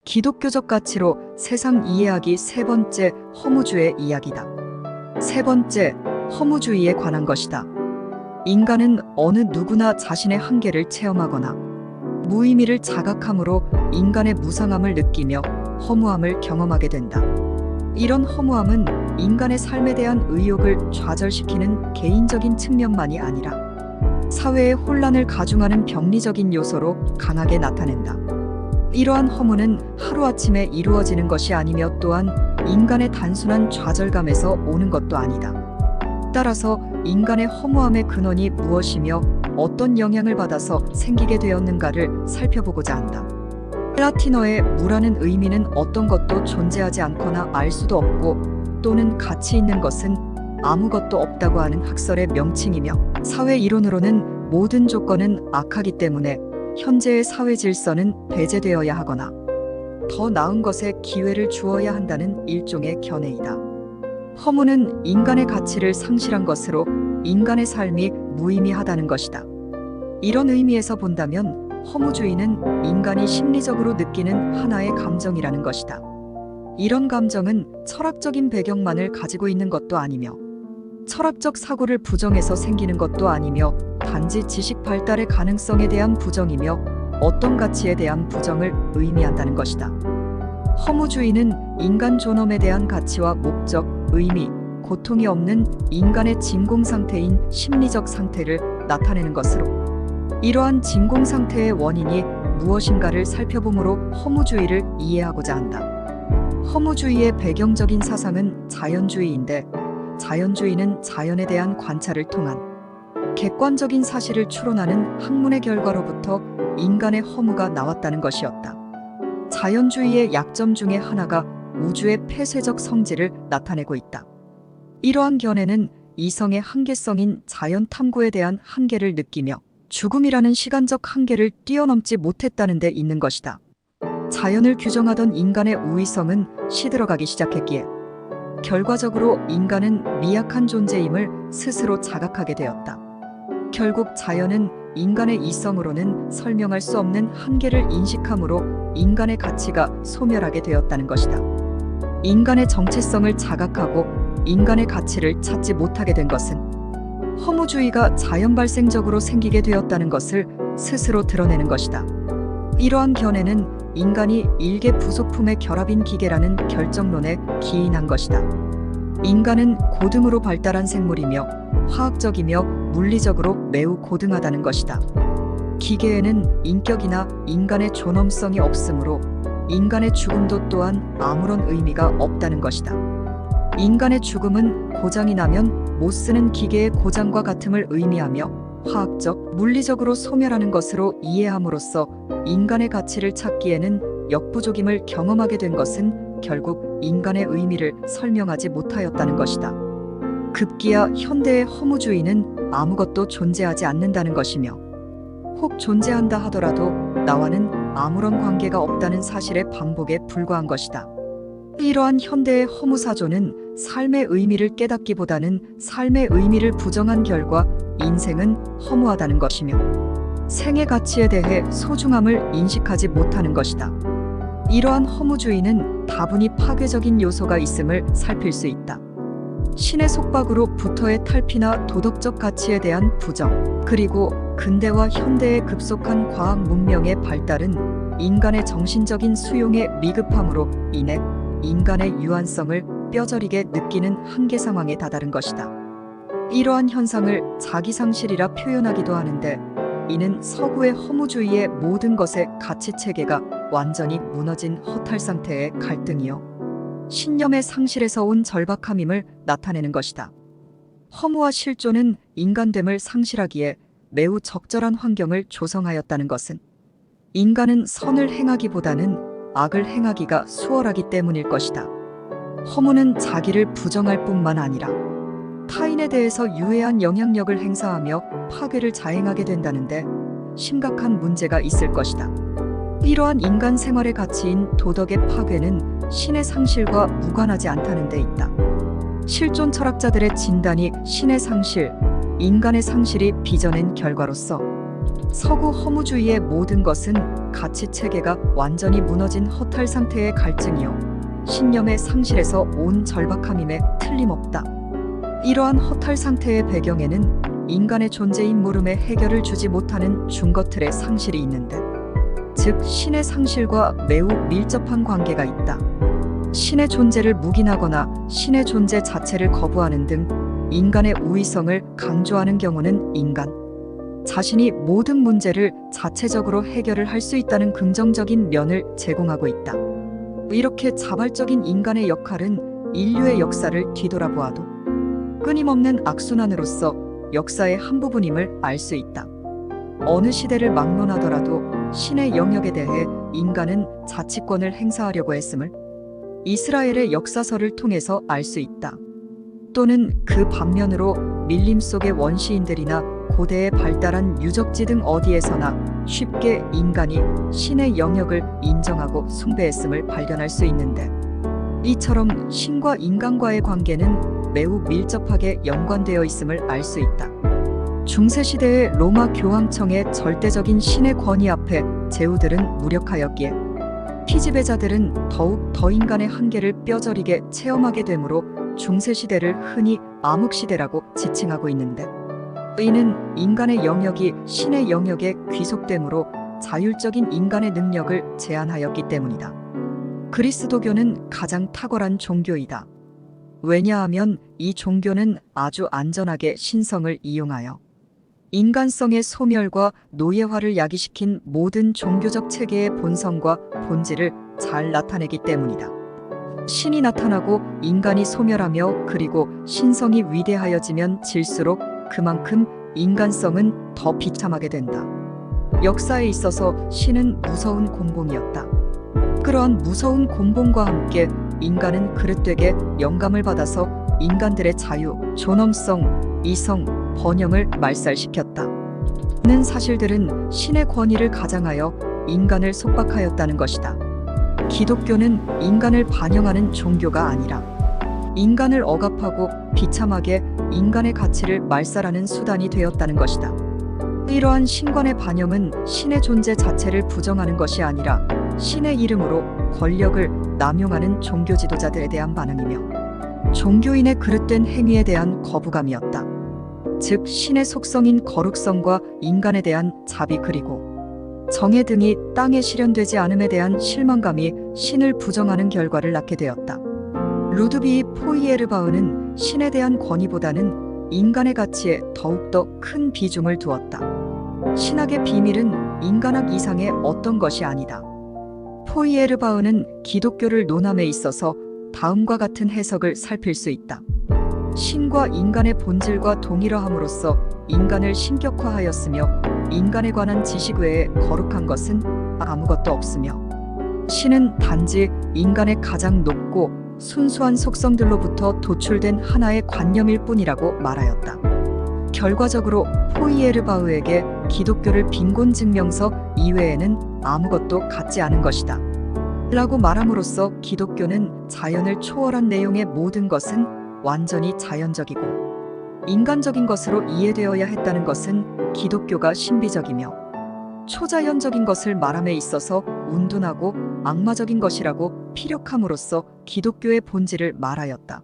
기독교적 가치로 세상 이해하기 세 번째 허무주의 이야기다. 세 번째, 허무주의에 관한 것이다. 인간은 어느 누구나 자신의 한계를 체험하거나 무의미를 자각함으로 인간의 무상함을 느끼며 허무함을 경험하게 된다. 이런 허무함은 인간의 삶에 대한 의욕을 좌절시키는 개인적인 측면만이 아니라 사회의 혼란을 가중하는 병리적인 요소로 강하게 나타낸다. 이러한 허무는 하루아침에 이루어지는 것이 아니며 또한 인간의 단순한 좌절감에서 오는 것도 아니다. 따라서 인간의 허무함의 근원이 무엇이며 어떤 영향을 받아서 생기게 되었는가를 살펴보고자 한다. 라틴어의 무라는 의미는 어떤 것도 존재하지 않거나 알 수도 없고 또는 가치 있는 것은 아무것도 없다고 하는 학설의 명칭이며 사회 이론으로는 모든 조건은 악하기 때문에 현재의 사회 질서는 배제되어야 하거나 더 나은 것에 기회를 주어야 한다는 일종의 견해이다. 허무는 인간의 가치를 상실한 것으로 인간의 삶이 무의미하다는 것이다. 이런 의미에서 본다면 허무주의는 인간이 심리적으로 느끼는 하나의 감정이라는 것이다. 이런 감정은 철학적인 배경만을 가지고 있는 것도 아니며 철학적 사고를 부정해서 생기는 것도 아니며 단지 지식 발달의 가능성에 대한 부정이며 어떤 가치에 대한 부정을 의미한다는 것이다. 허무주의는 인간 존엄에 대한 가치와 목적, 의미, 고통이 없는 인간의 진공 상태인 심리적 상태를 나타내는 것으로 이러한 진공 상태의 원인이 무엇인가를 살펴보므로 허무주의를 이해하고자 한다. 허무주의의 배경적인 사상은 자연주의인데 자연주의는 자연에 대한 관찰을 통한 객관적인 사실을 추론하는 학문의 결과로부터 인간의 허무가 나왔다는 것이었다. 자연주의의 약점 중에 하나가 우주의 폐쇄적 성질을 나타내고 있다. 이러한 견해는 이성의 한계성인 자연 탐구에 대한 한계를 느끼며 죽음이라는 시간적 한계를 뛰어넘지 못했다는 데 있는 것이다. 자연을 규정하던 인간의 우위성은 시들어가기 시작했기에 결과적으로 인간은 미약한 존재임을 스스로 자각하게 되었다. 결국 자연은 인간의 이성으로는 설명할 수 없는 한계를 인식함으로 인간의 가치가 소멸하게 되었다는 것이다. 인간의 정체성을 자각하고 인간의 가치를 찾지 못하게 된 것은 허무주의가 자연 발생적으로 생기게 되었다는 것을 스스로 드러내는 것이다. 이러한 견해는 인간이 일개 부속품의 결합인 기계라는 결정론에 기인한 것이다. 인간은 고등으로 발달한 생물이며 화학적이며 물리적으로 매우 고등하다는 것이다. 기계에는 인격이나 인간의 존엄성이 없으므로 인간의 죽음도 또한 아무런 의미가 없다는 것이다. 인간의 죽음은 고장이 나면 못 쓰는 기계의 고장과 같음을 의미하며 화학적, 물리적으로 소멸하는 것으로 이해함으로써 인간의 가치를 찾기에는 역부족임을 경험하게 된 것은 결국 인간의 의미를 설명하지 못하였다는 것이다. 급기야 현대의 허무주의는 아무것도 존재하지 않는다는 것이며 혹 존재한다 하더라도 나와는 아무런 관계가 없다는 사실의 반복에 불과한 것이다. 이러한 현대의 허무사조는 삶의 의미를 깨닫기보다는 삶의 의미를 부정한 결과 인생은 허무하다는 것이며 생의 가치에 대해 소중함을 인식하지 못하는 것이다. 이러한 허무주의는 다분히 파괴적인 요소가 있음을 살필 수 있다. 신의 속박으로부터의 탈피나 도덕적 가치에 대한 부정, 그리고 근대와 현대의 급속한 과학 문명의 발달은 인간의 정신적인 수용의 미급함으로 인해 인간의 유한성을 뼈저리게 느끼는 한계 상황에 다다른 것이다. 이러한 현상을 자기상실이라 표현하기도 하는데 이는 서구의 허무주의의 모든 것의 가치체계가 완전히 무너진 허탈 상태의 갈등이요 신념의 상실에서 온 절박함임을 나타내는 것이다. 허무와 실존은 인간됨을 상실하기에 매우 적절한 환경을 조성하였다는 것은 인간은 선을 행하기보다는 악을 행하기가 수월하기 때문일 것이다. 허무는 자기를 부정할 뿐만 아니라 타인에 대해서 유해한 영향력을 행사하며 파괴를 자행하게 된다는데 심각한 문제가 있을 것이다. 이러한 인간 생활의 가치인 도덕의 파괴는 신의 상실과 무관하지 않다는 데 있다. 실존 철학자들의 진단이 신의 상실, 인간의 상실이 빚어낸 결과로서 서구 허무주의의 모든 것은 가치 체계가 완전히 무너진 허탈 상태의 갈증이요 신념의 상실에서 온 절박함임에 틀림없다. 이러한 허탈 상태의 배경에는 인간의 존재인 물음에 해결을 주지 못하는 중것들의 상실이 있는데, 즉 신의 상실과 매우 밀접한 관계가 있다. 신의 존재를 묵인하거나 신의 존재 자체를 거부하는 등 인간의 우위성을 강조하는 경우는 인간 자신이 모든 문제를 자체적으로 해결을 할 수 있다는 긍정적인 면을 제공하고 있다. 이렇게 자발적인 인간의 역할은 인류의 역사를 뒤돌아보아도 끊임없는 악순환으로서 역사의 한 부분임을 알 수 있다. 어느 시대를 막론하더라도 신의 영역에 대해 인간은 자치권을 행사하려고 했음을 이스라엘의 역사서를 통해서 알 수 있다. 또는 그 반면으로 밀림 속의 원시인들이나 고대에 발달한 유적지 등 어디에서나 쉽게 인간이 신의 영역을 인정하고 숭배했음을 발견할 수 있는데, 이처럼 신과 인간과의 관계는 매우 밀접하게 연관되어 있음을 알 수 있다. 중세시대의 로마 교황청의 절대적인 신의 권위 앞에 제후들은 무력하였기에 피지배자들은 더욱 더 인간의 한계를 뼈저리게 체험하게 되므로 중세시대를 흔히 암흑시대라고 지칭하고 있는데, 이는 인간의 영역이 신의 영역에 귀속됨으로 자율적인 인간의 능력을 제한하였기 때문이다. 그리스도교는 가장 탁월한 종교이다. 왜냐하면 이 종교는 아주 안전하게 신성을 이용하여 인간성의 소멸과 노예화를 야기시킨 모든 종교적 체계의 본성과 본질을 잘 나타내기 때문이다. 신이 나타나고 인간이 소멸하며 그리고 신성이 위대하여지면 질수록 그만큼 인간성은 더 비참하게 된다. 역사에 있어서 신은 무서운 곤봉이었다. 그러한 무서운 곤봉과 함께 인간은 그릇되게 영감을 받아서 인간들의 자유, 존엄성, 이성, 번영을 말살시켰다. 는 사실들은 신의 권위를 가장하여 인간을 속박하였다는 것이다. 기독교는 인간을 반영하는 종교가 아니라 인간을 억압하고 비참하게 인간의 가치를 말살하는 수단이 되었다는 것이다. 이러한 신관의 반영은 신의 존재 자체를 부정하는 것이 아니라 신의 이름으로 권력을 남용하는 종교 지도자들에 대한 반응이며 종교인의 그릇된 행위에 대한 거부감이었다. 즉 신의 속성인 거룩성과 인간에 대한 자비 그리고 정의 등이 땅에 실현되지 않음에 대한 실망감이 신을 부정하는 결과를 낳게 되었다. 루드비히 포이에르바흐는 신에 대한 권위보다는 인간의 가치에 더욱더 큰 비중을 두었다. 신학의 비밀은 인간학 이상의 어떤 것이 아니다. 포이에르바흐는 기독교를 논함에 있어서 다음과 같은 해석을 살필 수 있다. 신과 인간의 본질과 동일화함으로써 인간을 신격화하였으며 인간에 관한 지식 외에 거룩한 것은 아무것도 없으며 신은 단지 인간의 가장 높고 순수한 속성들로부터 도출된 하나의 관념일 뿐이라고 말하였다. 결과적으로 포이에르바흐에게 기독교를 빈곤 증명서 이외에는 아무것도 갖지 않은 것이다. 라고 말함으로써 기독교는 자연을 초월한 내용의 모든 것은 완전히 자연적이고 인간적인 것으로 이해되어야 했다는 것은 기독교가 신비적이며 초자연적인 것을 말함에 있어서 운둔하고 악마적인 것이라고 피력함으로써 기독교의 본질을 말하였다.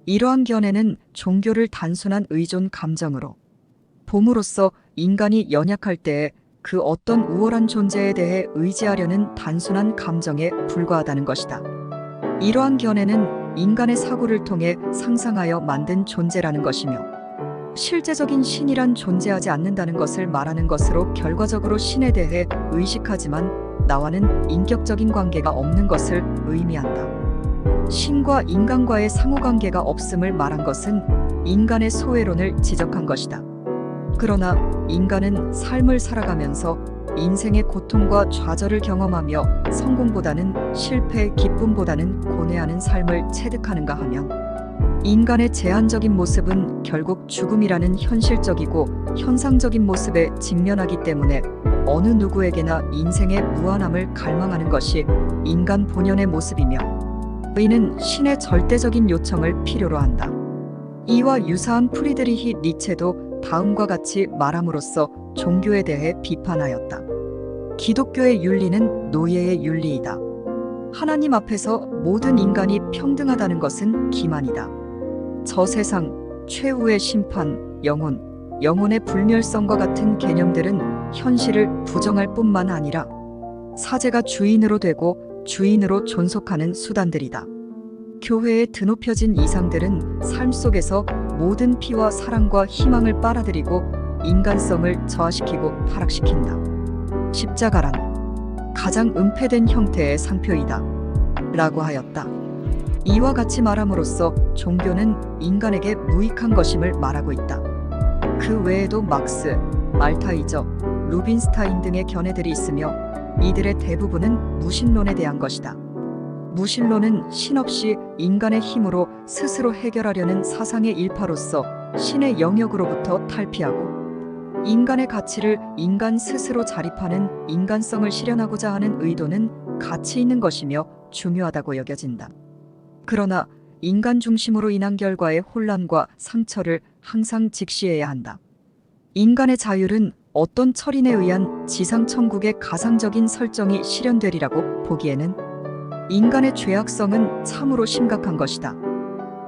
이러한 견해는 종교를 단순한 의존 감정으로 봄으로써 인간이 연약할 때에 그 어떤 우월한 존재에 대해 의지하려는 단순한 감정에 불과하다는 것이다. 이러한 견해는 인간의 사고를 통해 상상하여 만든 존재라는 것이며 실제적인 신이란 존재하지 않는다는 것을 말하는 것으로 결과적으로 신에 대해 의식하지만 나와는 인격적인 관계가 없는 것을 의미한다. 신과 인간과의 상호관계가 없음을 말한 것은 인간의 소외론을 지적한 것이다. 그러나 인간은 삶을 살아가면서 인생의 고통과 좌절을 경험하며 성공보다는 실패, 기쁨보다는 고뇌하는 삶을 체득하는가 하면 인간의 제한적인 모습은 결국 죽음이라는 현실적이고 현상적인 모습에 직면하기 때문에 어느 누구에게나 인생의 무한함을 갈망하는 것이 인간 본연의 모습이며 이는 신의 절대적인 요청을 필요로 한다. 이와 유사한 프리드리히 니체도 다음과 같이 말함으로써 종교에 대해 비판하였다. 기독교의 윤리는 노예의 윤리이다. 하나님 앞에서 모든 인간이 평등하다는 것은 기만이다. 저 세상, 최후의 심판, 영혼의 불멸성과 같은 개념들은 현실을 부정할 뿐만 아니라 사제가 주인으로 되고 주인으로 존속하는 수단들이다. 교회에 드높여진 이상들은 삶 속에서 모든 피와 사랑과 희망을 빨아들이고 인간성을 저하시키고 타락시킨다. 십자가란 가장 은폐된 형태의 상표이다. 라고 하였다. 이와 같이 말함으로써 종교는 인간에게 무익한 것임을 말하고 있다. 그 외에도 막스, 알타이저, 루빈스타인 등의 견해들이 있으며 이들의 대부분은 무신론에 대한 것이다. 무신론은 신 없이 인간의 힘으로 스스로 해결하려는 사상의 일파로서 신의 영역으로부터 탈피하고 인간의 가치를 인간 스스로 자립하는 인간성을 실현하고자 하는 의도는 가치 있는 것이며 중요하다고 여겨진다. 그러나 인간 중심으로 인한 결과의 혼란과 상처를 항상 직시해야 한다. 인간의 자율은 어떤 철인에 의한 지상천국의 가상적인 설정이 실현되리라고 보기에는 인간의 죄악성은 참으로 심각한 것이다.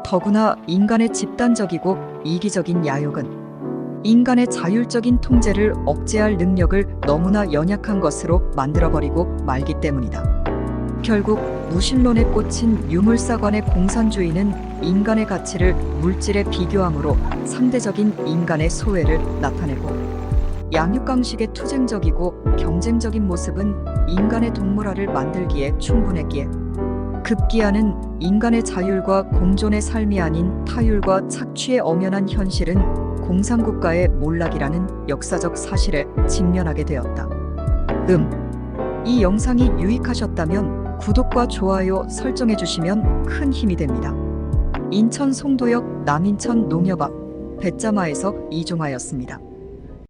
더구나 인간의 집단적이고 이기적인 야욕은 인간의 자율적인 통제를 억제할 능력을 너무나 연약한 것으로 만들어버리고 말기 때문이다. 결국 무신론에 꽂힌 유물사관의 공산주의는 인간의 가치를 물질에 비교함으로 상대적인 인간의 소외를 나타내고 양육강식의 투쟁적이고 경쟁적인 모습은 인간의 동물화를 만들기에 충분했기에 급기야는 인간의 자율과 공존의 삶이 아닌 타율과 착취의 엄연한 현실은 공산국가의 몰락이라는 역사적 사실에 직면하게 되었다. 이 영상이 유익하셨다면 구독과 좋아요 설정해 주시면 큰 힘이 됩니다. 인천 송도역 남인천 농협 앞 배짜마에서 이종하였습니다.